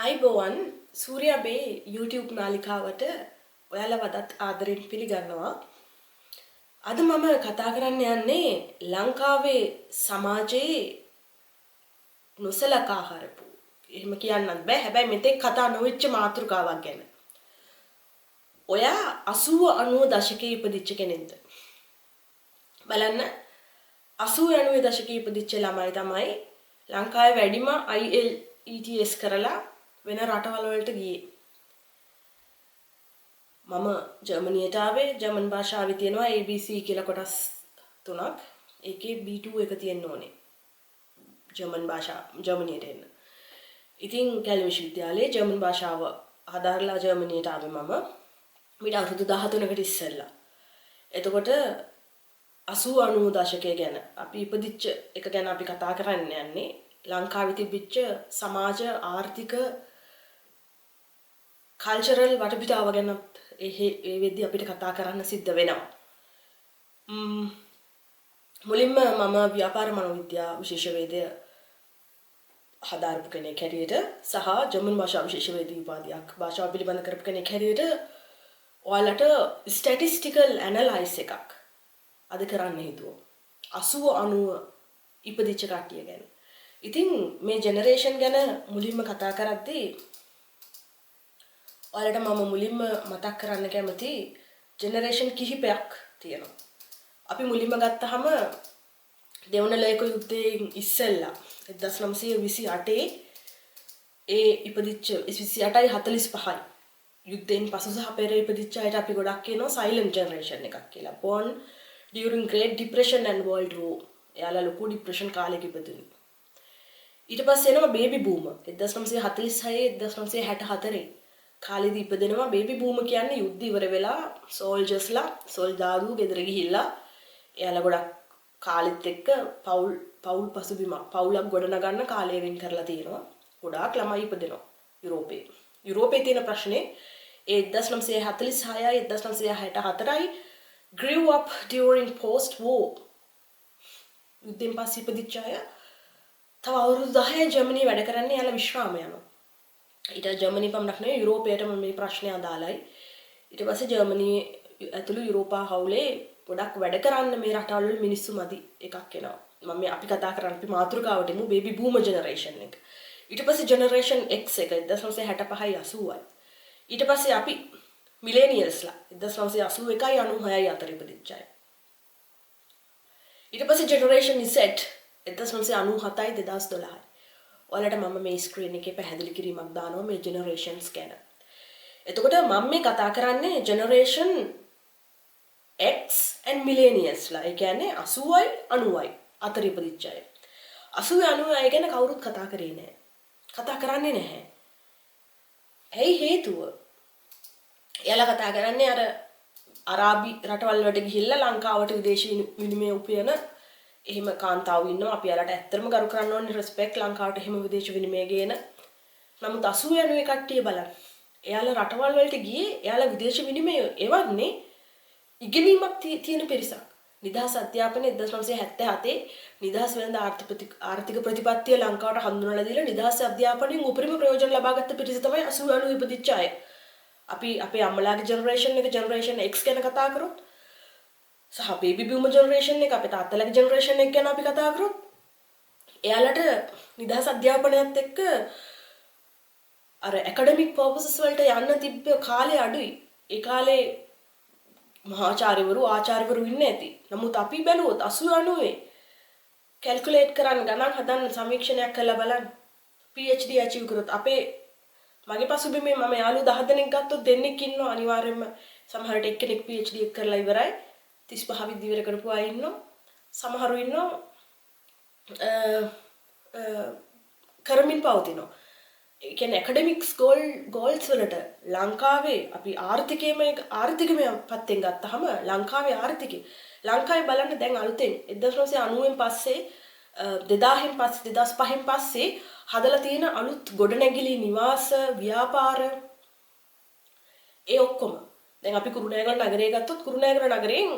අයිබෝවන් සූර්යාබේ YouTube නාලිකාවට ඔයාලා වදත් ආදරෙන් පිළිගන්නවා. අද මම කතා කරන්න යන්නේ ලංකාවේ සමාජයේ නොසලකා හරපු. එහෙම කියන්නත් බෑ. හැබැයි මෙතෙක් කතා නොවෙච්ච මාතෘකාවක් ගැන. ඔයා 80 90 දශකයේ ඉපදිච්ච කෙනෙක්ද? බලන්න 80 90 දශකයේ ඉපදිච්ච ළමයි තමයි ලංකාවේ වැඩිම IELTS කරලා වෙන රටවල් වලට ගියේ. මම ජර්මනියට ආවේ. ජර්මන් භාෂාවේ තියෙනවා ABC කියලා කොටස් තුනක්. ඒකේ B2 එක තියෙන්න ඕනේ. ජර්මන් භාෂාව ජර්මනියට එන්න. ඉතින් කැලේ විශ්වවිද්‍යාලයේ ජර්මන් භාෂාව ආධාරලා ජර්මනියට ආවේ මම. ඊට අවුරුදු 13කට ඉස්සෙල්ලා. එතකොට 80 90 දශකයේ ගැන අපි ඉපදිච්ච එක ගැන අපි කතා කරන්න යන්නේ. ලංකාවේ තිබිච්ච සමාජ ආර්ථික කල්චරල් වටපිටාව ගැනත් ඒ වෙද්දී අපිට කතා කරන්න සිද්ධ වෙනවා. මුලින්ම මම ව්‍යාපාර මනෝවිද්‍යාව විශේෂවේදය හදාරපු කෙනෙක් හැටියට සහ ජර්මන් භාෂා විශේෂවේදී උපාධියක් භාෂාව පිළිබඳ කරපු කෙනෙක් හැටියට ඔයාලට ස්ටැටිස්ටිකල් ඇනලයිස් එකක් අද කරන්න හිතුවා. 80 90 ඉපදිච්ච කට්ටිය ගැන. ඉතින් මේ ජෙනරේෂන් ගැන මුලින්ම කතා කරද්දී ඔයාලට මම මුලින්ම මතක් කරන්න කැමති ජෙනරේෂන් කිහිපයක් තියෙනවා. අපි මුලින්ම ගත්තාම දෙවන ලෝක යුද්ධයෙන් ඉස්සෙල්ලා 1928 ඒ ඉපදිච්ච 28යි 45යි යුද්ධයෙන් පසු සහ පෙර ඉපදිච්ච අයට අපි ගොඩක් කියනවා සයිලන්ට් ජෙනරේෂන් එකක් කියලා. born during Great Depression and World War. එයාලා ලොකු ડિප්‍රෙෂන් කාලෙක ඉපදුනේ. ඊට පස්සේ එනවා බේබි බූමර් 1946 1964 කාලෙදී ඉපදෙනවා. බේබි බූමර් කියන්නේ යුද්ධ ඉවර වෙලා සෝල්ජර්ස්ලා සොල්දාදු ගෙදර ගිහිල්ලා එයාලා ගොඩක් කාලෙත් එක්ක පවුල් පසුබිමක් පවුලක් ගොඩනගන්න කාලය වෙන් කරලා තියෙනවා. ගොඩාක් ළමයි ඉපදෙනවා යුරෝපේ. යුරෝපේ තියෙන ප්‍රශ්නේ ඒ 1946යි 1964යි grew up during post war. යුද්ධෙන් පස්සේ ඉපදිච්ච අය තව අවුරුදු 10 ජර්මනියේ වැඩ කරන්නේ යාලා විශ්‍රාම යනවා. ඊට ජර්මනිය පමණක් නෙවෙයි යුරෝපයටම මේ ප්‍රශ්නේ අදාළයි. ඊට පස්සේ ජර්මනියේ ඇතුළු යුරෝපා හවුලේ ගොඩක් වැඩ කරන්න මේ රටවල් වල මිනිස්සු මදි එකක් එනවා. මම අපි කතා කරන්නේ අපි මාතෘකාවට එමු බේබි බූමර් ජෙනරේෂන් එක. ඊට පස්සේ ජෙනරේෂන් X එක 1965යි 80යි. ඊට පස්සේ අපි මිලේනියල්ස්ලා 1981යි 96යි අතර ඉපදිච්ච අය. ඊට පස්සේ ජෙනරේෂන් Z 1997යි 2012යි. ඔයාලට මම මේ ස්ක්‍රීන් එකේ පැහැදිලි කිරීමක් දානවා මේ ජෙනරේෂන්ස් ගැන. එතකොට මම මේ කතා කරන්නේ ජෙනරේෂන් X and millennials-ලා. ඒ කියන්නේ 80යි 90යි අතර ඉපදිච්ච අය. 80 90 අය ගැන කවුරුත් කතා කරේ නැහැ. කතා කරන්නේ නැහැ. ඇයි හේතුව? එයාලා කතා කරන්නේ අර අරාබි රටවල් වලට ගිහිල්ලා ලංකාවට විදේශී විනිමය උපයන එහෙම කාන්තාවෝ ඉන්නවා. අපි යාලට ඇත්තටම ගරු කරන්න ඕනේ රෙස්පෙක්ට් ලංකාවට එහෙම විදේශ විනිමය ගේන. නමුත් 80 90 කට්ටිය බලන්න. එයාලා රටවල් වලට ගියේ එයාලා විදේශ විනිමය එවන්නේ ඉගෙනීමක් තියෙන පිරිසක්. නිදහස් අධ්‍යාපනය 1977 නිදහස් වෙළඳ ආර්ථික ප්‍රතිපත්තිය ලංකාවට හඳුන්වලා දීලා නිදහස් අධ්‍යාපනයෙන් උපරිම ප්‍රයෝජන ලබාගත්ත පිරිස තමයි 80 90 ඉපදිච්ච අය. අපි අපේ අම්මලාගේ ජෙනරේෂන් එක ජෙනරේෂන් X ගැන කතා කරොත් සහ බේබි බූමර් ජෙනරේෂන් එක අපේ තාත්තලාගේ ජෙනරේෂන් එක ගැන අපි කතා කරොත් එයාලට නිදහස් අධ්‍යාපනයත් එක්ක අර ඇකඩමික් පර්පසස් වලට යන්න තිබ්බ කාලය අඩුයි. ඒ කාලේ මහාචාර්යවරු ආචාර්යවරු ඉන්නේ නැති. නමුත් අපි බැලුවොත් 80 90 කැල්කියුලේට් කරන්න ගණන් හදන්න සමීක්ෂණයක් කරලා බලන්න. PhD achieve කරොත් අපේ මගේ පසුබිමේ මම යාළුවෝ 10 දෙනෙක් ගත්තොත් දෙන්නෙක් ඉන්නවා අනිවාර්යයෙන්ම සමහරට එක්කෙනෙක් PhD එක කරලා ඉවරයි. 35 විද්‍ය ඉවර කරපු අය ඉන්නවා. සමහරු ඉන්නවා කරමින් පවතිනවා. ඒ කියන්නේ ඇකඩමික්ස් ගෝල්ස් වලට ලංකාවේ අපි ආර්ථිකමය පැත්තෙන් ගත්තාම ලංකාවේ ආර්ථිකය ලංකාවේ බලන්න දැන් අලුතෙන් 1990න් පස්සේ 2000න් පස්සේ 2005න් පස්සේ හදලා තියෙන අලුත් ගොඩනැගිලි නිවාස ව්‍යාපාර ඒ ඔක්කොම දැන් අපි කුරුණෑගල නගරය ගත්තොත් කුරුණෑගල නගරයෙන්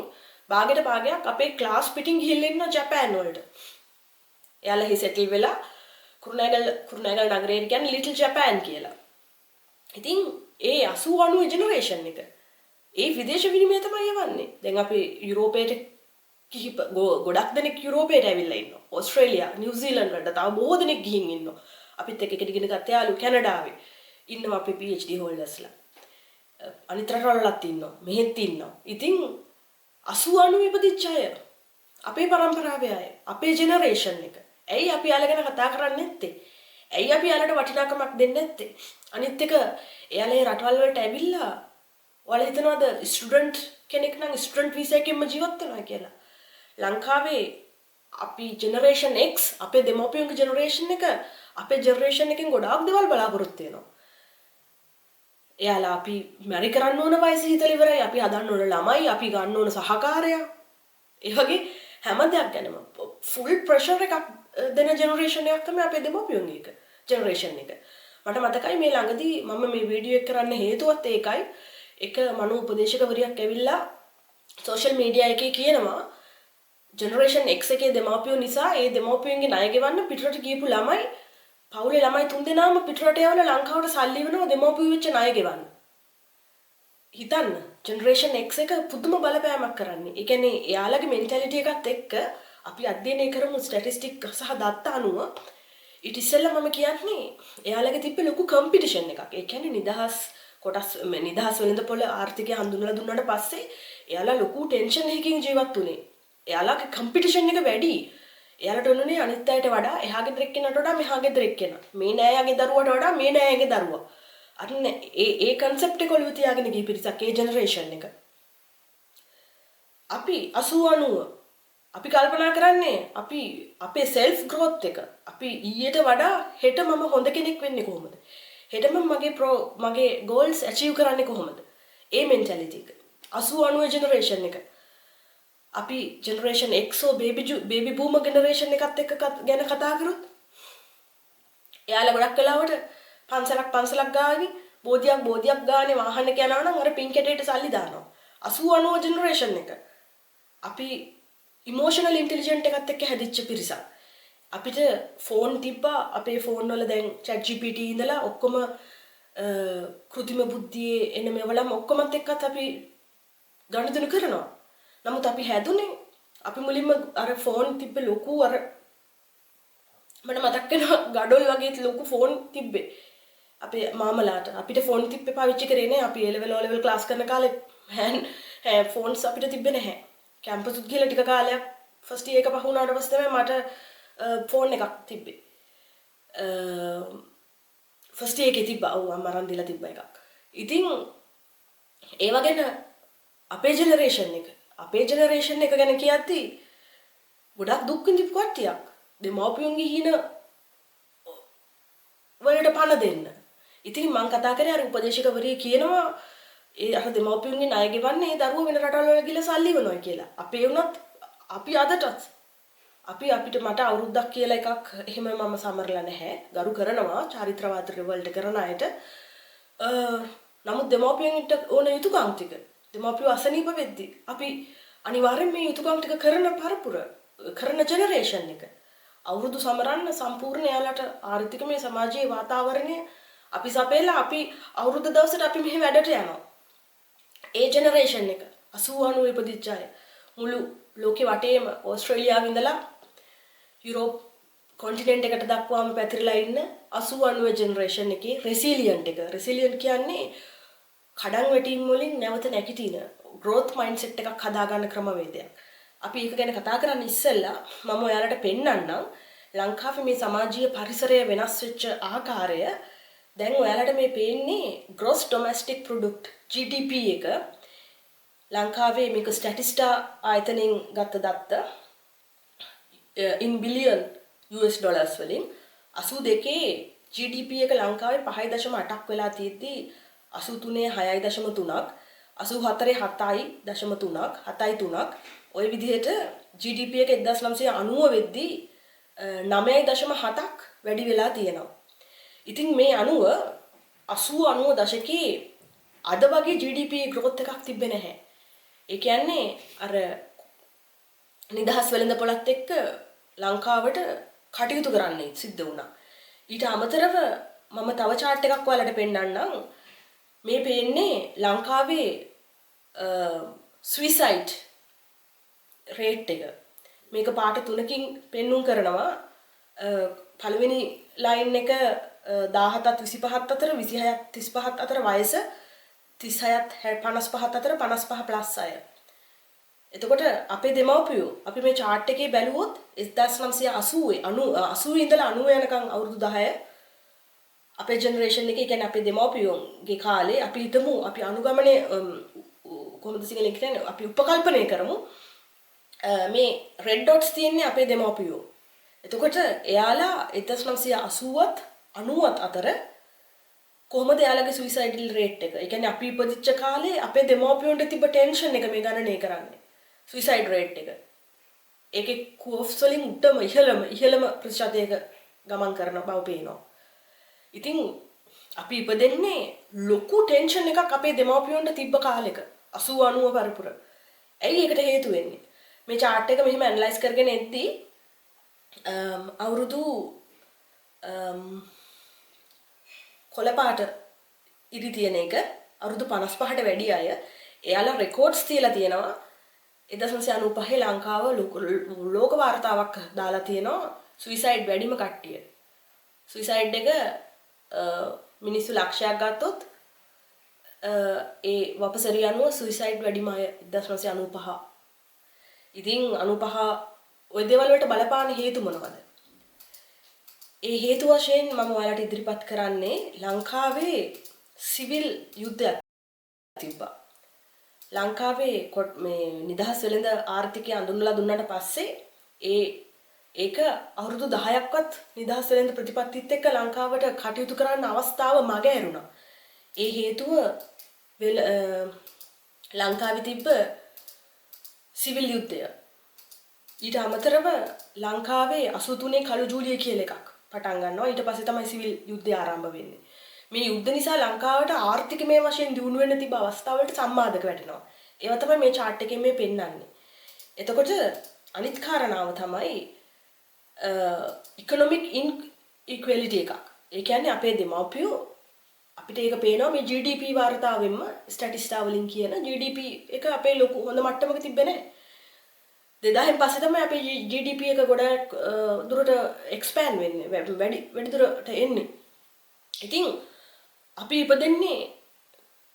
භාගයට භාගයක් අපේ ක්ලාස් පිටින් ගිහිල්ලා ඉන්න ජපාන් වලට. එයාලා හි සෙටල් වෙලා කුරුණෑගල් නගරයට කියන්නේ ලිටල් ජපාන් කියලා. ඉතින් ඒ 80 90 ජෙනරේෂන් එක ඒ විදේශ විනිමය තමයි යවන්නේ. දැන් අපි යුරෝපයට ගොඩක් දෙනෙක් යුරෝපයට ඇවිල්ලා ඉන්නවා. ඕස්ට්‍රේලියා, නිව්සීලන්ත වලට තව බොහෝ දෙනෙක් ගිහින් ඉන්නවා. අපිත් එක්ක ඉගෙන ගත්ත යාළු කැනඩාවේ ඉන්නවා අපේ PhD හෝල්ඩර්ස්ලා. අනිත් රටවලත් ඉන්නවා. මෙහෙත් ඉන්නවා. ඉතින් 80 90 ඉපදිච්ච අය අපේ පරම්පරාවේ අය අපේ ජෙනරේෂන් එක. ඇයි අපි යාළ ගැන කතා කරන්නේ නැත්තේ? ඇයි අපි යාළට වටිනාකමක් දෙන්නේ නැත්තේ? අනිත් එක එයාලා රටවල් වලට ඇවිල්ලා ඔයාලා හිතනවාද ස්ටුඩන්ට් කෙනෙක් නම් ස්ටුඩන්ට් වීසා එකෙන්ම ජීවත් වෙනවා කියලා? ලංකාවේ අපි ජෙනරේෂන් X අපේ දෙමව්පියන්ගේ ජෙනරේෂන් එක අපේ ජෙනරේෂන් එකෙන් ගොඩාක් දේවල් බලාපොරොත්තු වෙනවා. එයාලා අපි මැරි කරන්න ඕන වයස හිතලා ඉවරයි. අපි හදන්න ඕන ළමයි, අපි ගන්න ඕන සහකාරයා. ඒ වගේ හැම දෙයක් ගැනම ෆුල් ප්‍රෙෂර් එකක් දෙන ජෙනරේෂන් එකක් තමයි අපේ දෙමව්පියන්ගේ එක ජෙනරේෂන් එක. මට මතකයි මේ ළඟදී මම මේ වීඩියෝ එක කරන්න හේතුවත් ඒකයි. එක මනෝ උපදේශකවරියක් ඇවිල්ලා සෝෂල් මීඩියා එකේ කියනවා ජෙනරේෂන් X එකේ දෙමව්පියෝ නිසා ඒ දෙමව්පියන්ගේ ණය ගෙවන්න පිටරට ගියපු ළමයි පවුලේ ළමයි 3 දෙනාම පිටරට යවලා ලංකාවට සල්ලි වෙනවා දෙමව්පියෝ වෙච්ච ණය ගෙවන්න. හිතන්න ජෙනරේෂන් X එක පුදුම බලපෑමක් කරන්නේ. ඒ කියන්නේ එයාලගේ මෙන්ටැලිටි එකත් එක්ක අපි අධ්‍යයනය කරමු ස්ටැටිස්ටික් සහ දත්ත අනුව ඊට ඉස්සෙල්ලා මම කියන්නේ එයාලගේ තිබ්බ ලොකු කම්පිටිෂන් එකක්. ඒ කියන්නේ නිදහස් වෙළඳපොළ ආර්ථිකය හඳුන්වලා දුන්නාට පස්සේ එයාලා ලොකු ටෙන්ෂන් එකකින් ජීවත් වුණේ. එයාලගේ කම්පිටිෂන් එක වැඩි. එයාලට ඕනේ අනිත් අයට වඩා එහා ගෙදර එක්කෙනාට වඩා මෙහා ගෙදර එක්කෙනා. මේ නෑයාගේ දරුවට වඩා මේ නෑයාගේ දරුවා. අන්න ඒ කන්සෙප්ට් එක ඔළුවේ තියාගෙන ගිය පිරිසක් ඒ ජෙනරේෂන් එක. අපි 80 90 අපි කල්පනා කරන්නේ අපි අපේ සෙල්ෆ් ග්‍රෝත් එක අපි ඊට වඩා හෙට මම හොඳ කෙනෙක් වෙන්නේ කොහොමද? හෙට මම මගේ ගෝල්ස් ඇචීව් කරන්නේ කොහොමද? ඒ මෙන්ටැලිටි එක 80 90 ජෙනරේෂන් එක. අපි ජෙනරේෂන් X බේබි බූමර් ජෙනරේෂන් එකත් එක්ක ගැන කතා කරොත් එයාලා ගොඩක් වෙලාවට පන්සලක් ගානේ බෝධියක් ගානේ වාහනයක යනවා නම් අර පින් කැටේට සල්ලි දානවා. 80 90 ජෙනරේෂන් එක. අපි ඉමෝෂනල් ඉන්ටෙලිජන්ට් එකත් එක්ක හැදිච්ච පිරිසක්. අපිට ෆෝන් තිබ්බා අපේ ෆෝන් වල දැන් chat GPT ඉඳලා ඔක්කොම කෘත්‍රිම බුද්ධියේ එන මේවලම ඔක්කොමත් එක්කත් අපි ගනුදෙනු කරනවා. නමුත් අපි හැදුනේ අපි මුලින්ම අර ෆෝන් තිබ්බ ලොකු අර මට මතක් වෙනවා ගඩොල් වගේ ලොකු ෆෝන් තිබ්බේ. අපේ මාමලාට අපිට ෆෝන් තිබ්බේ පාවිච්චි කරේ නෑ. අපි A level O level class කරන කාලේ ෆෝන්ස් අපිට තිබ්බේ නැහැ. කැම්පස් උත් ගිහලා ටික කාලයක් ෆස්ට් ඉයර් එක පහ වුණාට පස්සේ තමයි මට ෆෝන් එකක් තිබ්බේ. ෆස්ට් ඉයර් එකේ තිබ්බා. ඔව් මම අරන් දීලා තිබ්බ එකක්. ඉතින් ඒ වගේන අපේ ජෙනරේෂන් එක ගැන කියද්දී ගොඩක් දුක් විඳපු කට්ටියක්. දෙමව්පියන්ගේ හිණ වලට පණ දෙන්න. ඉතින් මම කතා කරේ අර උපදේශකවරිය කියනවා ඒ අර දෙමව්පියන්ගේ ණය ගෙවන්නේ ඒ දරුවෝ වෙන රටවල් වල ගිහලා සල්ලි වෙනවා කියලා. අපේ වුණත් අපි අදටත් අපිට මට අවුරුද්දක් කියලා එකක් එහෙම මම සමරලා නැහැ. ගරු කරනවා චාරිත්‍රාත් වලට කරන අයට. නමුත් දෙමව්පියන්ට ඕන යුතුයකම් ටික දෙමව්පියෝ අසනීප වෙද්දි අපි අනිවාර්යෙන් මේ යුතුයකම් ටික කරන ජෙනරේෂන් එක. අවුරුදු සමරන්න සම්පූර්ණ යාලට ආර්ථිකමය සමාජීය වාතාවරණය අපි සපයලා අපි අවුරුදු දවසට අපි මෙහි වැඩට යනවා. ඒ ජෙනරේෂන් එක 80 90 ඉපදිච්ච අය මුළු ලෝකෙ වටේම ඕස්ට්‍රේලියාවේ ඉඳලා යුරෝප් කොන්ටිනෙන්ට් එකට දක්වාම පැතිරලා ඉන්න 80 90 ජෙනරේෂන් එකේ රෙසිලියන්ට් එක. රෙසිලියන්ට් කියන්නේ කඩන් වැටීම් වලින් නැවත නැගිටින growth mindset එකක් හදාගන්න ක්‍රමවේදයක්. අපි ඒක ගැන කතා කරන්න ඉස්සෙල්ලා මම ඔයාලට පෙන්නන්නම් ලංකාවේ මේ සමාජීය පරිසරය වෙනස් වෙච්ච ආකාරය. දැන් ඔයාලට මේ පේන්නේ gross domestic product GDP එක. ලංකාවේ මේක ස්ටැටිස්ටා ආයතනයෙන් ගත්ත දත්ත in billion US dollars වලින් 82 GDP එක ලංකාවේ 5.8ක් වෙලා තියෙද්දි 83 6.3ක් 84 7.3ක් ওই විදිහට GDP එක 1990 වෙද්දී 9.7ක් වැඩි වෙලා තියෙනවා. ඉතින් මේ 80 දශකයේ අද වගේ GDP growth එකක් තිබ්බේ නැහැ. ඒ කියන්නේ අර නිදහස් වෙළඳපොළත් එක්ක ලංකාවට කටයුතු කරන්න සිද්ධ වුණා. ඊට අමතරව මම තව chart එකක් ඔයාලට පෙන්නන්නම්. මේ පේන්නේ ලංකාවේ suicide rate එක. මේක පාට තුනකින් පෙන්눔 කරනවා. පළවෙනි ලයින් එක 17ත් 25ත් අතර 26ත් 35ත් අතර වයස 36ත් 55ත් අතර 55 ප්ලස් අය. එතකොට අපේ දෙමව්පියෝ අපි මේ chart එකේ බැලුවොත් 1980 ඉඳලා 90 යනකම් අවුරුදු 10 අපේ ජෙනරේෂන් එකේ කියන්නේ අපේ දෙමව්පියෝගේ කාලේ අපි හිතමු අපි අනුගමනය කොහොමද සිංහලෙන් කියන්නේ අපි උපකල්පනය කරමු මේ රෙඩ් ඩොට්ස් තියෙන්නේ අපේ දෙමව්පියෝ. එතකොට එයාලා 1980ත් 90ත් අතර කොහොමද එයාලගේ සුයිසයිඩල් රේට් එක? ඒ කියන්නේ අපි ඉපදිච්ච කාලේ අපේ දෙමව්පියොන්ට තිබ්බ ටෙන්ෂන් එක මේ ගණනය කරන්නේ. සුයිසයිඩ් රේට් එක. ඒකේ කෝෆ්ස් වලින් උඩම ඉහළම ප්‍රතිශතයක ගමන් කරන බව පේනවා. ඉතින් අපි ඉපදෙන්නේ ලොකු ටෙන්ෂන් එකක් අපේ දෙමව්පියොන්ට තිබ්බ කාලෙක 80 90 පරිපුර. ඇයි ඒකට හේතු වෙන්නේ? මේ chart එක මෙහෙම ඇනලයිස් කරගෙන එද්දී අවුරුදු කොළපාට ඉරි තියෙන එක අවුරුදු 55ට වැඩි අය එයාලා රෙකෝඩ්ස් තියලා තියෙනවා 1995 ලංකාව ලෝක වාර්තාවක් දාලා තියෙනවා සුයිසයිඩ් වැඩිම කට්ටිය. සුයිසයිඩ් එක මිනිස්සු ලක්ෂයක් ගත්තොත් ඒ වපසරිය අනුව සුයිසයිඩ් වැඩිම අය 1995. ඉතින් 95 ওই දේවල් වලට බලපාන හේතු මොනවද? ඒ හේතු වශයෙන් මම ඔයාලට ඉදිරිපත් කරන්නේ ලංකාවේ සිවිල් යුද්ධයක් තිබ්බා. ලංකාවේ මේ නිදහස් වෙළඳ ආර්ථිකය අඳුන්ලා දුන්නාට පස්සේ ඒක අවුරුදු 10ක්වත් නිදහස් වෙළඳ ප්‍රතිපත්තිත් එක්ක ලංකාවට කටයුතු කරන්න අවස්ථාව මග ඇරුණා. ඒ හේතුව ලංකාවේ තිබ්බ සිවිල් යුද්ධය. ඊට අමතරව ලංකාවේ 83 කළු ජූලිය කියලා එකක් පටන් ගන්නවා. ඊට පස්සේ තමයි සිවිල් යුද්ධය ආරම්භ වෙන්නේ. මේ යුද්ධ නිසා ලංකාවට ආර්ථිකමය වශයෙන් දියුණු වෙන්න තිබ්බ අවස්ථාවලට සම්බාධක වැටෙනවා. ඒවා තමයි මේ chart එකෙන් මේ පෙන්නන්නේ. එතකොට අනිත් කාරණාව තමයි economic inequality එකක්. ඒ කියන්නේ අපේ දෙමව්පියෝ අපිට ඒක පේනවා මේ GDP වාර්තාවෙන්ම ස්ටැටිස්ටික්ස් වලින් කියන GDP එක අපේ ලොකු හොඳ මට්ටමක තිබ්බේ නැහැ. 2000න් පස්සේ තමයි අපේ GDP එක ගොඩක් දුරට expand වෙන්නේ. වැඩි දුරට එන්නේ. ඉතින් අපි ඉපදෙන්නේ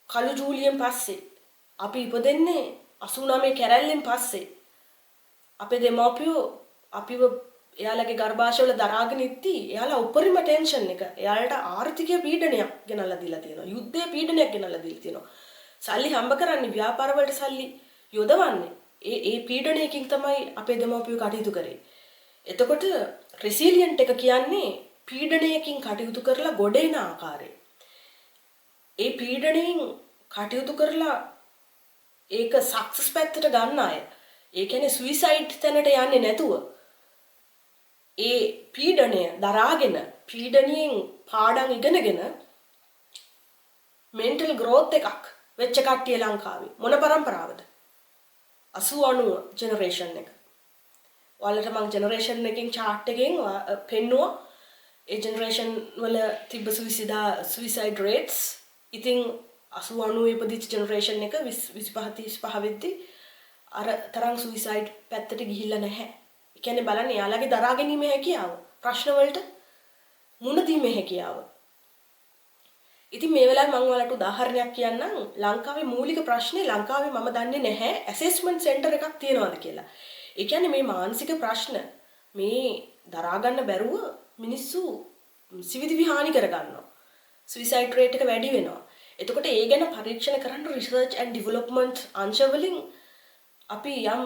කළු ජූලියෙන් පස්සේ. අපි ඉපදෙන්නේ 89 කැරැල්ලෙන් පස්සේ. අපේ දෙමව්පියෝ අපිව එයාලගේ ගර්භාෂවල දරාගෙන ඉද්දී එයාලා උපරිම ටෙන්ෂන් එක එයාලට ආර්ථික පීඩනයක් ගෙනල්ලා දීලා තියෙනවා. යුද්ධයේ පීඩනයක් ගෙනල්ලා දීලා තියෙනවා. සල්ලි හම්බ කරන්නේ ව්‍යාපාර වලට සල්ලි යොදවන්නේ. ඒ පීඩනයකින් තමයි අපේ දෙමව්පියෝ කටයුතු කරේ. එතකොට රෙසිලියන්ට් එක කියන්නේ පීඩනයකින් කටයුතු කරලා ගොඩ එන ආකාරය. ඒ පීඩණයෙන් කටයුතු කරලා ඒක සක්සස් පැත්තට ගන්න අය. ඒ කියන්නේ සුයිසයිඩ් තැනට යන්නේ නැතුව ඒ පීඩණය දරාගෙන පීඩණයෙන් පාඩම් ඉගෙනගෙන මෙන්ටල් ග්‍රෝත් එකක් වෙච්ච කට්ටිය ලංකාවේ මොන પરම්පරාවද 80 90 ජෙනරේෂන් එක. ඔයාලට මම ජෙනරේෂන් එකකින් chart එකෙන් පෙන්නුවා ඒ ජෙනරේෂන් වල තිබ්බ සුයිසයිඩ් රේට්ස්. ඉතින් 80 90 ඉපදිච්ච ජෙනරේෂන් එක 25 35 වෙද්දි අර තරම් සුයිසයිඩ් පැත්තට ගිහිල්ලා නැහැ. ඒ කියන්නේ බලන්න යාළගේ දරා ගැනීමේ හැකියාව ප්‍රශ්න වලට මුහුණ දීමේ හැකියාව. ඉතින් මේ වෙලාවේ මම ඔයාලට උදාහරණයක් කියන්නම්. ලංකාවේ මූලික ප්‍රශ්නේ ලංකාවේ මම දන්නේ නැහැ ඇසෙස්මන්ට් සෙන්ටර් එකක් තියනවාද කියලා. ඒ කියන්නේ මේ මානසික ප්‍රශ්න මේ දරා ගන්න බැරුව මිනිස්සු සිවිදි විහානි කර ගන්නවා. සුයිසයිඩ් රේට් එක වැඩි වෙනවා. එතකොට ඒ ගැන පරීක්ෂණ කරන්න රිසර්ච් ඇන්ඩ් ඩෙවලොප්මන්ට් අංශ වලින් අපි යම්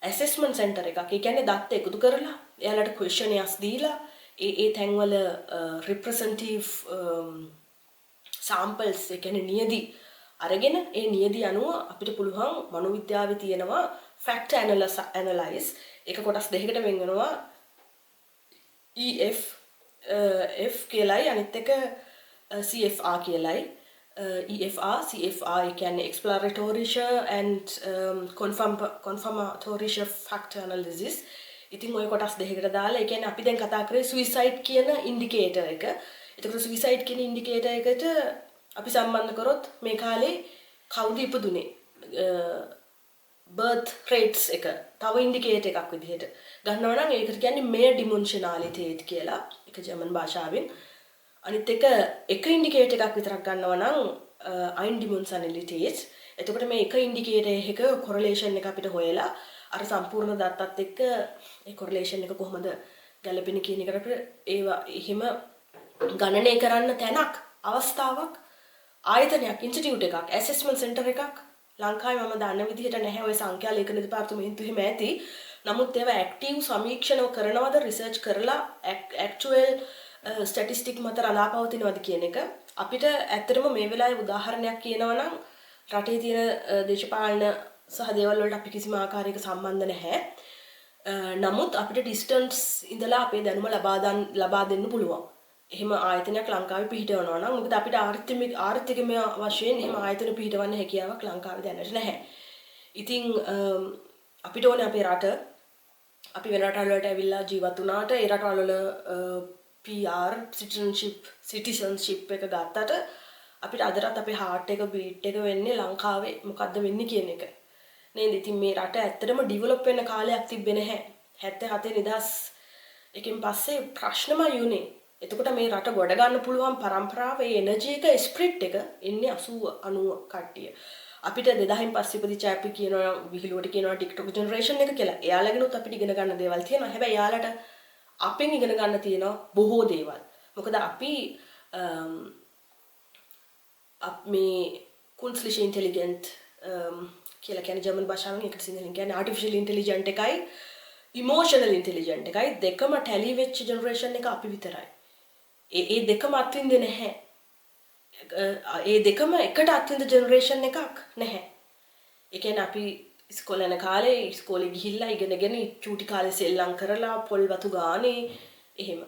ඇසෙස්මන්ට් සෙන්ටර් එකක් ඒ කියන්නේ දත්ත එකතු කරලා එයාලට ක්වෙස්චනර්ස් දීලා ඒ තැන්වල රිප්‍රසන්ටේටිව් සැම්පල්ස් ඒ කියන්නේ නියදි අරගෙන ඒ නියදි අනුව අපිට පුළුවන් මනෝවිද්‍යාවේ තියෙනවා ෆැක්ට් ඇනලයිස් ඒක කොටස් දෙකකට වෙන් වෙනවා F කියලායි අනිත් එක CFR කියලායි CFR ඒ කියන්නේ exploratory and confirmatory factor analysis. ඉතින් ওই කොටස් දෙකකට දාලා ඒ කියන්නේ අපි දැන් කතා කරේ සුයිසයිඩ් කියන ඉන්ඩිකේටර් එක. එතකොට සුයිසයිඩ් කියන ඉන්ඩිකේටර් එකට අපි සම්බන්ධ කරොත් මේ කාලේ කවුද ඉපදුනේ? බර්ත් රේට්ස් එක තව ඉන්ඩිකේටර් එකක් විදිහට ගන්නවා නම් ඒකට කියන්නේ මේ ඩිමෙන්ෂනාලිටේට් කියලා. ඒක ජර්මන් භාෂාවෙන්. අනිත් එක ඉන්ඩිකේටර් එකක් විතරක් ගන්නවා නම් අයින්ඩිමෙන්ෂනාලිටේට්. එතකොට මේ එක ඉන්ඩිකේටර් එකක කොරලේෂන් එක අපිට හොයලා අර සම්පූර්ණ දත්තත් එක්ක ඒ කොරලේෂන් එක කොහොමද ගැලපෙන්නේ කියන එකට අපිට ඒවා එහෙම ගණනය කරන්න තැනක් අවස්ථාවක් ආයතනයක් ඉන්ස්ටිටියුට් එකක් ඇසෙස්මන්ට් සෙන්ටර් එකක් ලංකාවේ මම දන්න විදිහට නැහැ ওই සංඛ්‍යා ලේඛන දෙපාර්තමේන්තුව එහෙම ඇති. නමුත් ඒවා ඇක්ටිව් සමීක්ෂණ කරනවද රිසර්ච් කරලා ඇක්චුවල් ස්ටැටිස්ටික් මත රඳා පවතිනවද කියන එක අපිට ඇත්තටම මේ වෙලාවේ උදාහරණයක් කියනවා නම් රටේ තියෙන දේශපාලන සහ දේවල් වලට අපි කිසිම ආකාරයක සම්බන්ධ නැහැ. නමුත් අපිට ඩිස්ටන්ස් ඉඳලා අපේ දැනුම ලබා දෙන්න පුළුවන්. එහෙම ආයතනයක් ලංකාවේ පිහිටවනවා නම් මොකද අපිට ආර්ථිකමය වශයෙන් එහෙම ආයතන පිහිටවන්න හැකියාවක් ලංකාවේ දැනට නැහැ. ඉතින් අපිට ඕනේ අපේ රට අපි වෙන රටවල් වලට ඇවිල්ලා ජීවත් වුණාට ඒ රටවල් වල PR citizenship එක ගත්තට අපිට අදටත් අපේ heart එක beat එක වෙන්නේ ලංකාවේ මොකද්ද වෙන්නේ කියන එක. නේද? ඉතින් මේ රට ඇත්තටම ඩිවෙලොප් වෙන්න කාලයක් තිබ්බේ නැහැ. 77 නිදහස් එකෙන් පස්සේ ප්‍රශ්නමයි උනේ. එතකොට මේ රට ගොඩ ගන්න පුළුවන් පරම්පරාවේ එනර්ජි එක ස්ප්‍රිට් එක එන්නේ 80 90 කට්ටිය. අපිට 2000න් පස්සේ ඉපදිච්ච අපි කියනවා විහිළුවට කියනවා TikTok ජෙනරේෂන් එක කියලා. එයාලගෙනුත් අපිට ඉගෙන ගන්න දේවල් තියෙනවා. හැබැයි එයාලට අපෙන් ඉගෙන ගන්න තියෙනවා බොහෝ දේවල්. මොකද අපි මේ කුන්ස්ලිෂ ඉන්ටෙලිජන්ට් කියලා කියන්නේ ජර්මන් භාෂාවෙන් ඒකට සිංහලෙන් කියන්නේ ආටිෆිෂල් ඉන්ටෙලිජන්ට් එකයි ඉමෝෂනල් ඉන්ටෙලිජන්ට් එකයි දෙකම ටැලි වෙච්ච ජෙනරේෂන් එක අපි විතරයි. ඒ දෙකම අත්විඳින්නේ නැහැ. ඒ දෙකම එකට අත්විඳ ජෙනරේෂන් එකක් නැහැ. ඒ කියන්නේ අපි ඉස්කෝලේ යන කාලේ ඉස්කෝලේ ගිහිල්ලා ඉගෙනගෙන චූටි කාලේ සෙල්ලම් කරලා පොල් වතු ගානේ එහෙම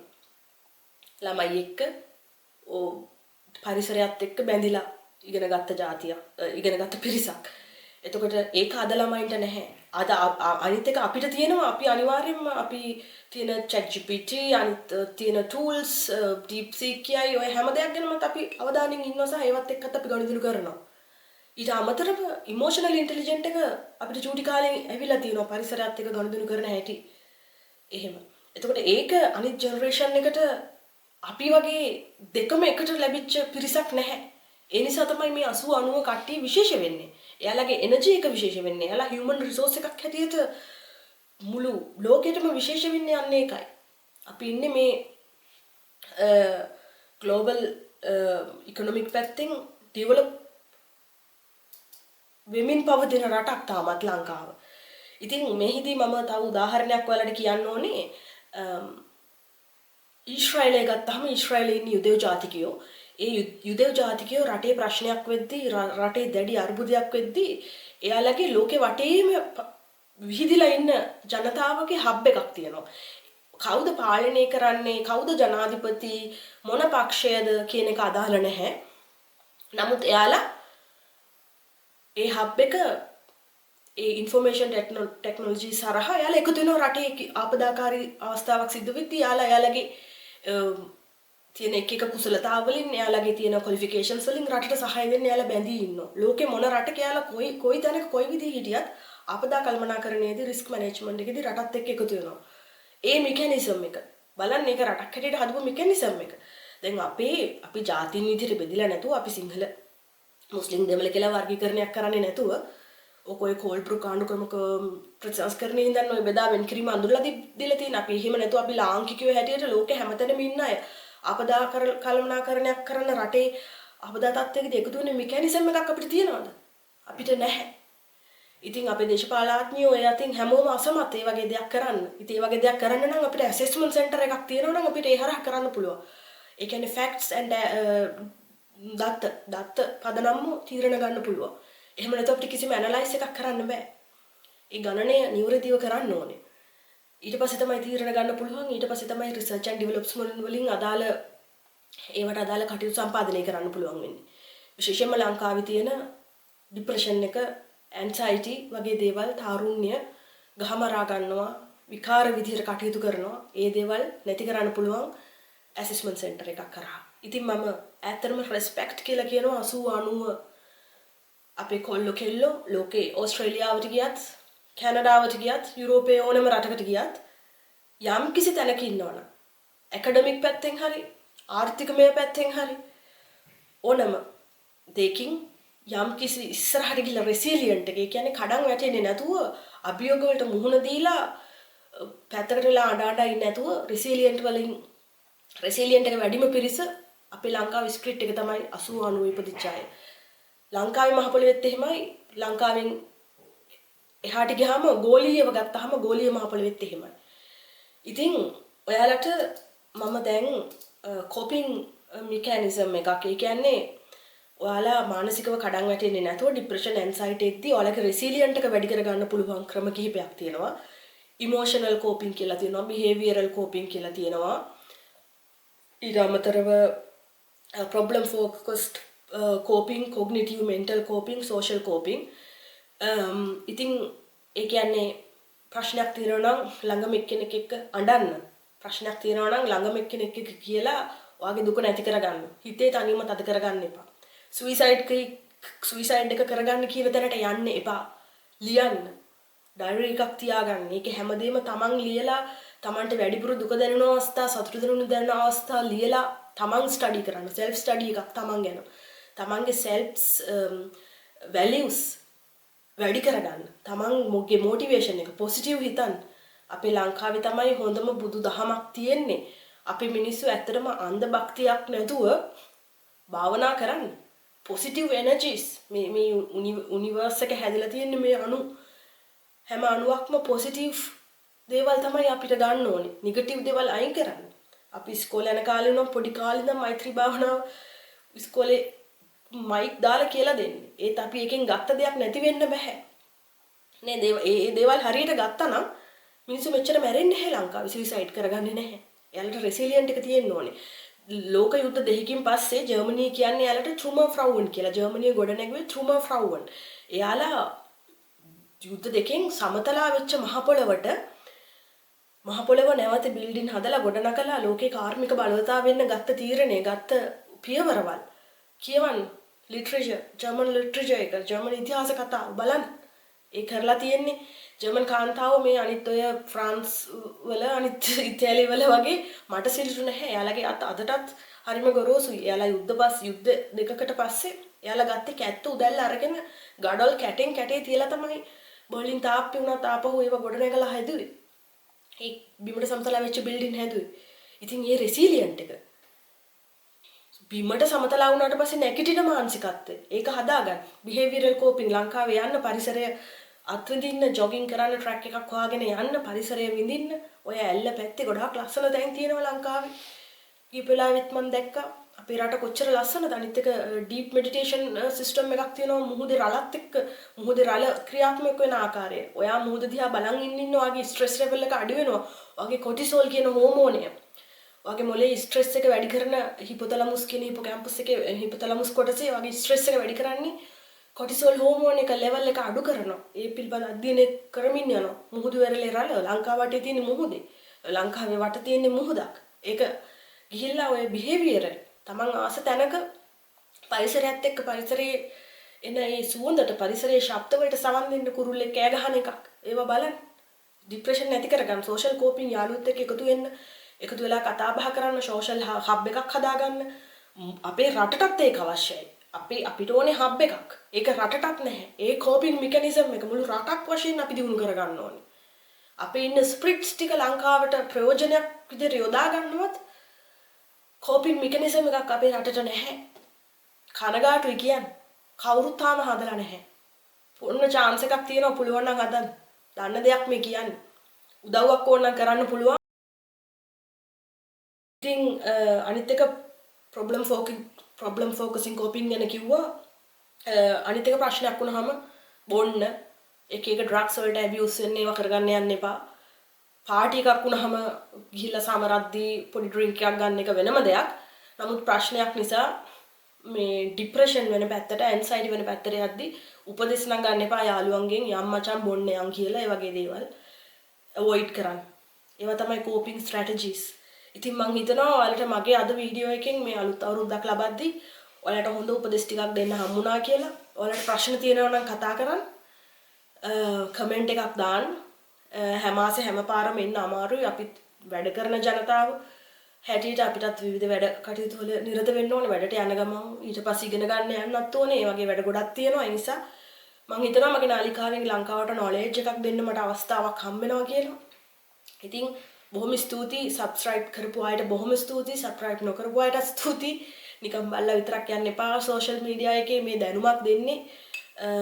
ළමයි එක්ක පරිසරයත් එක්ක බැඳිලා ඉගෙනගත්ත ඉගෙනගත්ත පිරිසක්. එතකොට ඒක අද ළමයින්ට නැහැ. අද අනිත් එක අපිට තියෙනවා අපි අනිවාර්යයෙන්ම අපි තියෙන ChatGPT අනිත් තියෙන tools DeepSeek කියයි ඔය හැම දෙයක් ගැනම අපි අවධානයෙන් ඉන්නවා සහ ඒවත් එක්කත් අපි ගනුදෙනු කරනවා. ඊට අමතරව emotional intelligent එක අපිට චූටි කාලේ ඇවිල්ලා තියෙනවා පරිසරයත් එක්ක ගනුදෙනු කරන හැටි. එහෙම. එතකොට ඒක අනිත් ජෙනරේෂන් එකට අපි වගේ දෙකම එකට ලැබිච්ච පිරිසක් නැහැ. ඒ නිසා තමයි මේ 80 90 කට්ටිය විශේෂ වෙන්නේ. එයාලගේ එනර්ජි එක විශේෂ වෙන්නේ. එයාලා හියුමන් රිසෝස් එකක් හැටියට මුළු ලෝකෙටම විශේෂ වෙන්නේ අන්නේ එකයි. අපි ඉන්නේ මේ ග්ලෝබල් ඉකොනොමික් පැත්තෙන් ඩෙවලොප් වෙමින් පවතින රටක් තාමත් ලංකාව. ඉතින් මෙහිදී මම තව උදාහරණයක් ඔයාලට කියන්න ඕනේ. ඊශ්‍රායලය ගත්තාම ඊශ්‍රායලයේ ඉන්න යුදෙව් ජාතිකයෝ ඒ යුදෙව් ජාතිකයෝ රටේ ප්‍රශ්නයක් වෙද්දී රටේ දැඩි අර්බුදයක් වෙද්දී එයාලගේ ලෝකේ වටේම විහිදිලා ඉන්න ජනතාවගේ හබ් එකක් තියෙනවා. කවුද පාලනය කරන්නේ කවුද ජනාධිපති මොන පක්ෂයද කියන එක අදාළ නැහැ. නමුත් එයාලා ඒ හබ් එක ඒ ඉන්ෆර්මේෂන් ටෙක්නොලොජි සරහා එයාලා එකතු වෙනවා රටේ ආපදාකාරී අවස්ථාවක් සිද්ධ වෙද්දී එයාලගේ තියෙන එක කුසලතාව වලින් එයාලගේ තියෙන ක්වොලිෆිකේෂන්ස් වලින් රටට සහාය දෙන්න එයාලා බැඳී ඉන්නවා. ලෝකේ මොන රටක එයාලා කොයි තැනක කොයි විදිහේ හිටියත් ආපදා කළමනාකරණයේදී රිස්ක් මැනේජ්මන්ට් එකේදී රටත් එක්ක එකතු වෙනවා. ඒ මෙකැනිසම් එක බලන්න ඒක රටක් හැටියට හදපු මෙකැනිසම් එක. දැන් අපි ජාතීන් විදිහට බෙදිලා නැතුව අපි සිංහල මුස්ලිම් දෙමළ කියලා වර්ගීකරණයක් කරන්නේ නැතුව ඔය කෝල්බ්‍රුක් ආණ්ඩුක්‍රමික ප්‍රතිසංස්කරණයේ ඉඳන් ඔය බෙදා වෙන් කිරීම අඳුරලා දීලා තියෙන. අපි එහෙම නැතුව අපි ලාංකිකයෝ හැටියට ලෝකේ හැමතැනම ඉන්න අය ආපදා කළමනාකරණයක් කරන රටේ ආපදා තත්ත්වයකදී එකතු වෙන මෙකැනිසම් එකක් අපිට තියෙනවද? අපිට නැහැ. ඉතින් අපේ දේශපාලඥයෝ ඒ අතින් හැමෝම අසමත් ඒ වගේ දෙයක් කරන්න. ඉතින් ඒ වගේ දෙයක් කරන්න නම් අපිට ඇසෙස්මන්ට් සෙන්ටර් එකක් තියෙනවා නම් අපිට ඒ හරහා කරන්න පුළුවන්. ඒ කියන්නේ facts and දත්ත පදනම්ම තීරණ ගන්න පුළුවන්. එහෙම නැත්නම් අපිට කිසිම ඇනලයිස් එකක් කරන්න බෑ. ඒ ගණනය නිවැරදිව කරන්න ඕනේ. ඊට පස්සේ තමයි තීරණ ගන්න පුළුවන්. ඊට පස්සේ තමයි රිසර්ච් ඇන්ඩ් ඩෙවලොප්මන්ට් වලින් ඒවට අදාළ කටයුතු සම්පාදනය කරන්න පුළුවන් වෙන්නේ. විශේෂයෙන්ම ලංකාවේ තියෙන ડિප්‍රෙෂන් එක ඇන්සයිටි වගේ දේවල් තාරුණ්‍ය ගහමරා ගන්නවා විකාර විදිහට කටයුතු කරනවා. ඒ දේවල් නැති කරන්න පුළුවන් ඇසෙස්මන්ට් සෙන්ටර් එකක් කරා. ඉතින් මම ඇත්තටම රෙස්පෙක්ට් කියලා කියනවා 80 90 අපේ කොල්ලෝ කෙල්ලෝ ලෝකේ ඕස්ට්‍රේලියාවට ගියත් කැනඩාවට ගියත් යුරෝපයේ ඕනම රටකට ගියත් යම් කිසි තැනක ඉන්නවනම් ඇකඩමික් පැත්තෙන් හරි ආර්ථිකමය පැත්තෙන් හරි ඕනම දෙකින් යම් කිසි ඉස්සරහට ගිහලා රෙසිලියන්ට් එක, ඒ කියන්නේ කඩන් වැටෙන්නේ නැතුව අභියෝග වලට මුහුණ දීලා පැත්තකට වෙලා අඬ ඉන්නේ නැතුව රෙසිලියන්ට් එක වැඩිම පිරිස අපේ ලංකාවේ ස්ක්‍රිප්ට් එක තමයි 80 90 ඉපදිච්ච අය. ලංකාවේ මහ පොළොවේත් එහෙමයි. ලංකාවෙන් එහාට ගියාම ගෝලීයව ගත්තාම ගෝලීය මහ පොළොවේත් එහෙමයි. ඉතින් ඔයාලට මම දැන් කොපින් මෙකැනිසම් එකක්, ඒ කියන්නේ ඔයාලා මානසිකව කඩන් වැටෙන්නේ නැතුව ડિප්‍රෙෂන් ඇන්සයිටි එද්දී ඔයාලගේ රෙසිලියන්ට් එක වැඩි කරගන්න පුළුවන් ක්‍රම කිහිපයක් තියෙනවා. ඉමෝෂනල් කෝපින් කියලා තියෙනවා, බිහේවියරල් කෝපින් කියලා තියෙනවා. ඊට අමතරව ප්‍රොබ්ලම් ෆෝකස්ඩ් කෝපින්, කොග්නිටිව් මෙන්ටල් කෝපින්, සෝෂල් කෝපින්. ඉතින් ඒ කියන්නේ ප්‍රශ්නයක් තියෙනවා නම් ළඟම එක්කෙනෙක් එක්ක අඬන්න. ප්‍රශ්නයක් තියෙනවා නම් ළඟම එක්කෙනෙක් එක්ක කියලා ඔයාගේ දුක නැති කරගන්න. හිතේ තනියම තද කරගන්න එපා. සුයිසයිඩ් එක කරගන්න කියන තැනට යන්න එපා. ලියන්න. ඩයරි එකක් තියාගන්න. ඒක හැමදේම තමන් ලියලා තමන්ට වැඩිපුර දුක දැනෙන අවස්ථා, සතුට දැනෙන අවස්ථා ලියලා තමන් ස්ටඩි කරන්න. සෙල්ෆ් ස්ටඩි එකක් තමන් ගැන. තමන්ගේ සෙල්ෆ්ස් වැලියුස් වැඩි කරගන්න. තමන්ගේ මොටිවේෂන් එක පොසිටිව් හිතන්න. අපේ ලංකාවේ තමයි හොඳම බුදු දහමක් තියෙන්නේ. අපේ මිනිස්සු ඇත්තටම අන්ධ භක්තියක් නැතුව භාවනා කරන්න. පොසිටිව් එනර්ජිස් මේ යුනිවර්ස් එක හැදලා තියෙන්නේ මේ අණු. හැම අණුවක්ම පොසිටිව් දේවල් තමයි අපිට ගන්න ඕනේ. නෙගටිව් දේවල් අයින් කරන්න. අපි ඉස්කෝලේ යන කාලේ නම් පොඩි කාලේ ඉඳන් මෛත්‍රී භාවනාව ඉස්කෝලේ මයික් දාලා කියලා දෙන්නේ. ඒත් අපි එකෙන් ගත්ත දෙයක් නැති වෙන්න බෑ. නේද? ඒ දේවල් හරියට ගත්තා නම් මිනිස්සු මෙච්චර මැරෙන්නේ නැහැ ලංකාවේ. සුයිසයිඩ් කරගන්නේ නැහැ. එයාලට රෙසිලියන්ට් එක තියෙන්න ඕනේ. ලෝක යුද්ධ දෙකකින් පස්සේ ජර්මනිය කියන්නේ එයාලට ට්‍රූමර් ෆ්‍රවුන් කියලා. ජර්මනිය ගොඩ නැගුවේ ට්‍රූමර් ෆ්‍රවුන්. එයාලා යුද්ධ දෙකෙන් සමතලා වෙච්ච මහ පොළව නැවත බිල්ඩින් හදලා ගොඩනගලා ලෝකේ කාර්මික බලවතාවෙන්න ගත්ත තීරණය, ගත්ත පියවරවල් කියවන්න. ලිටරේචර්, ජර්මන් ලිටරේචර් එක, ජර්මන් ඉතිහාස කතා බලන්න. ඒ කරලා තියෙන්නේ ජර්මන් කාන්තාව මේ අනිත් ඔය ෆ්‍රාන්ස් වල අනිත් ඉතාලිය වල වගේ මට සිල්ටු නැහැ. එයාලගේ අදටත් හරිම ගොරෝසුයි. එයාලා යුද්ධ දෙකකට පස්සේ එයාලා ගත්තේ කැත්ත උදැල්ල අරගෙන ගඩොල් කැටෙන් කැටේ තියලා තමයි බර්ලින් තාප්පි වුණා තාපහුව ඒව ගොඩනගලා හැදුවේ. ඒ බිමට සමතලා වෙච්ච බිල්ඩින් හැදුවේ. ඉතින් ඒ රෙසිලියන්ට් එක බිමට සමතලා වුණාට පස්සේ නැගිටින මානසිකත්වය ඒක හදාගන්න. බිහේවියරල් කෝපින් ලංකාවේ යන්න, පරිසරය අත්විඳින්න, ජොගින් කරන්න, ට්‍රැක් එකක් හොයාගෙන යන්න, පරිසරය විඳින්න. ඔය ඇල්ල පැත්තේ ගොඩාක් ලස්සන තැන් තියෙනවා ලංකාවේ. ඊපෙලාවෙත් මම දැක්කා අපේ රට කොච්චර ලස්සනද. අනිත් එක ඩීප් මෙඩිටේෂන් සිස්ටම් එකක් තියෙනවා මුහුදේ රළත් එක්ක. මුහුදේ රළ ක්‍රියාත්මක වෙන ආකාරය. ඔයා මුහුද දිහා බලන් ඉන්න ඔයාගේ ස්ට්‍රෙස් ලෙවල් එක අඩු වෙනවා. ඔයාගේ කොටිසෝල් කියන හෝමෝනය වගේ මොලේ ස්ට්‍රෙස් එක වැඩි කරන හිපොතලමුස් කියන හිපොකැම්පස් එකේ හිපොතලමුස් කොටසේ වගේ ස්ට්‍රෙස් එක වැඩි කරන්නේ කොටිසෝල් හෝමෝන් එක ලෙවල් එක අඩු කරනවා. ඒ පිළිබඳ අධ්‍යයනය කරමින් යනවා. මුහුදු වැරලේ රළ ලංකාව වටේ තියෙන මුහුදේ. ලංකාවේ වට තියෙන මුහුදක්. ඒක ගිහිල්ලා ඔය බිහේවියර් තමන් ආස තැනක පරිසරයත් එක්ක පරිසරයේ එන ඒ සුවඳට පරිසරයේ ශබ්ද වලට සවන් දෙන්න කුරුල්ලෙක් කෑ ගහන එකක්. ඒව බලන්න. ડિප්‍රෙෂන් නැති කරගන්න. සෝෂල් කෝපින් යාළුවොත් එක්ක එකතු වෙන්න. එකතු වෙලා කතා බහ කරන්න, සෝෂල් හබ් එකක් හදාගන්න. අපේ රටටත් ඒක අවශ්‍යයි. අපිට ඕනේ හබ් එකක්. ඒක රටටත් නැහැ. ඒ කෝපින් මෙකැනිසම් එක මුළු රටක් වශයෙන් අපි දිනු කරගන්න ඕනේ. අපේ ඉන්න ස්ප්‍රිට්ස් ටික ලංකාවට ප්‍රයෝජනයක් විදිහට යොදා ගන්නවත් කෝපින් මෙකැනිසම් එකක් අපේ රටට නැහැ. කනගාටුයි කියන්නේ. කවුරුත් තාම හදලා නැහැ. පොන්න chance එකක් තියෙනවා පුළුවන් නම් හදන්න. දන්න දෙයක් මේ කියන්නේ. උදව්වක් ඕන නම් කරන්න පුළුවන්. ඉතින් අනිත් එක ප්‍රොබ්ලම් ෆෝකසින් කෝපින් ගැන කිව්වා. අනිත් එක ප්‍රශ්නයක් වුණාම බොන්න එක ඩ්‍රග්ස් වලට ඇබියුස් වෙන්න ඒවා කරගන්න යන්න එපා. පාටි එකක් වුණාම ගිහිල්ලා සමරද්දී පොඩි ඩ්‍රින්ක් එකක් ගන්න එක වෙනම දෙයක්. නමුත් ප්‍රශ්නයක් නිසා මේ ડિප්‍රෙෂන් වෙන පැත්තට, ඇන්සයිටි වෙන පැත්තට යද්දී උපදෙස් නම් ගන්න එපා යාළුවන්ගෙන්. යම් මචං බොන්න යන් කියලා ඒ වගේ දේවල්. avoid කරන්න. ඒවා තමයි coping strategies. ඉතින් මං හිතනවා ඔයාලට මගේ අද වීඩියෝ එකෙන් මේ අලුත් අවුරුද්දක් ලබද්දී ඔයාලට හොඳ උපදෙස් ටිකක් දෙන්න හම්බුණා කියලා. ඔයාලට ප්‍රශ්න තියෙනවා නම් කතා කරන්න. කමෙන්ට් එකක් දාන්න. හැම මාසේ හැම පාරම එන්න අමාරුයි. අපිත් වැඩ කරන ජනතාව හැටියට අපිටත් විවිධ වැඩ කටයුතු වල නිරත වෙන්න ඕනේ. වැඩට යන ගමන් ඊට පස්සේ ඉගෙන ගන්න යන්නත් ඕනේ. ඒ වගේ වැඩ ගොඩක් තියෙනවා. ඒ නිසා මං හිතනවා මගේ නාලිකාවෙන් ලංකාවට knowledge එකක් දෙන්න මට අවස්ථාවක් හම්බ වෙනවා කියලා. ඉතින් බොහොම ස්තුතියි subscribe කරපු අයට බොහොම ස්තුතියි subscribe නොකරපු අයට ස්තුතියි. නිකන් බලලා විතරක් යන්න එපා social media එකේ මේ දැනුමක් දෙන්නේ.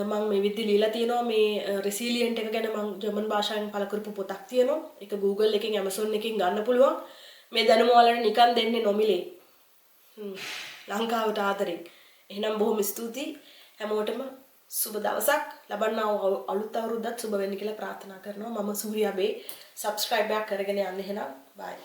මම මේ විදිහට ලියලා තියෙනවා මේ resilient එක ගැන මම ජර්මන් භාෂාවෙන් පළ කරපු පොතක් තියෙනවා. ඒක Google එකෙන් Amazon එකෙන් ගන්න පුළුවන්. මේ දැනුම වලට නිකන් දෙන්නේ නොමිලේ. ලංකාවට ආදරෙන්. එහෙනම් බොහොම ස්තුතියි හැමෝටම සුබ දවසක් ලබන්නා අලුත් අවුරුද්දත් සුබ වෙන්න කියලා ප්‍රාර්ථනා කරනවා. මම සූර්යාබේ subscribe එකක් කරගෙන යන්න එහෙනම් bye.